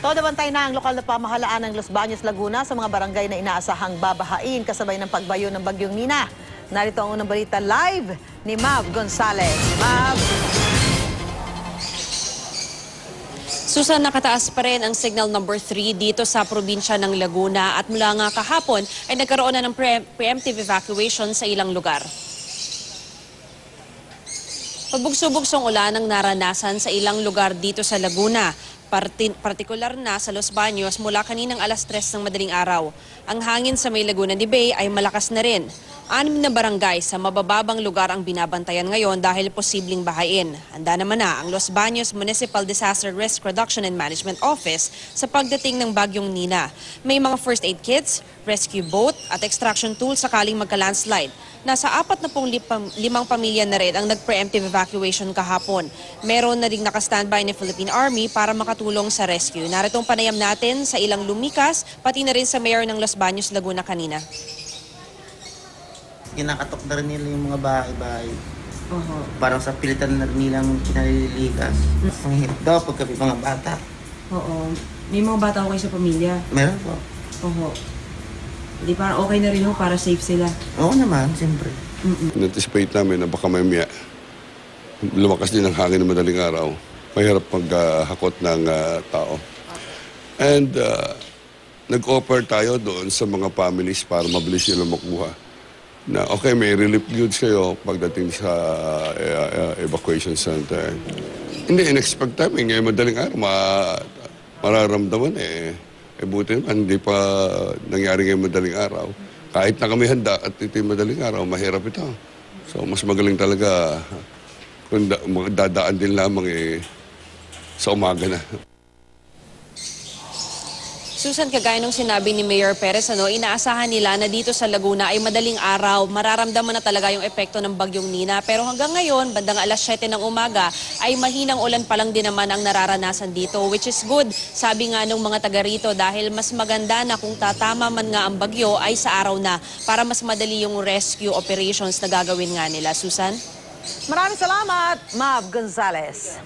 Todo bantay na ang lokal na pamahalaan ng Los Baños, Laguna sa mga barangay na inaasahang babahain kasabay ng pagbayo ng Bagyong Nina. Narito ang unang balita live ni Mav Gonzalez. Mav! Susan, nakataas pa rin ang signal number 3 dito sa probinsya ng Laguna at mula nga kahapon ay nagkaroon na ng preemptive evacuation sa ilang lugar. Pabugso-bugsong ulan ang naranasan sa ilang lugar dito sa Laguna, partikular na sa Los Baños mula kaninang alas 3 ng madaling araw. Ang hangin sa may Laguna de Bay ay malakas na rin. 6 na barangay sa mabababang lugar ang binabantayan ngayon dahil posibleng bahain. Handa naman na ang Los Baños Municipal Disaster Risk Reduction and Management Office sa pagdating ng Bagyong Nina. May mga first aid kits, rescue boat at extraction tools sakaling magka-landslide. Nasa 45 pamilya na rin ang nag-preemptive evacuation kahapon. Meron na ring nakastandby ng Philippine Army para makatulong sa rescue. Naritong panayam natin sa ilang lumikas, pati na rin sa mayor ng Los Baños, Laguna kanina. Kinakatok na rin nila yung mga bahay-bahay. Parang sa pilitan na rin nilang kinaliligas. Ang hirap daw pag kami mga bata. Oo. May mga bata ko kayo sa pamilya? Meron po. Oo. Hindi parang okay na rin ho para safe sila? Oo naman, siyempre. In-anticipate namin na baka mamaya lumakas din ang hangin ng madaling araw. Mahirap maghakot ng tao. And nag-offer tayo doon sa mga families para mabilis sila makuha. Na okay, may relief goods kayo pagdating sa evacuation center. Hindi, in-expect namin ngayon madaling araw mararamdaman buti naman, hindi pa nangyari ngayon madaling araw. Kahit na kami handa at ito yung madaling araw, mahirap ito. So, mas magaling talaga kung dadaan din lamang sa umaga na. Susan, kagaya nung sinabi ni Mayor Perez, inaasahan nila na dito sa Laguna ay madaling araw, mararamdaman na talaga yung epekto ng Bagyong Nina. Pero hanggang ngayon, bandang alas 7 ng umaga, ay mahinang ulan pa lang din naman ang nararanasan dito, which is good, sabi nga ng mga taga rito, dahil mas maganda na kung tatama man nga ang bagyo ay sa araw na para mas madali yung rescue operations na gagawin nga nila. Susan? Maraming salamat, Mav Gonzalez.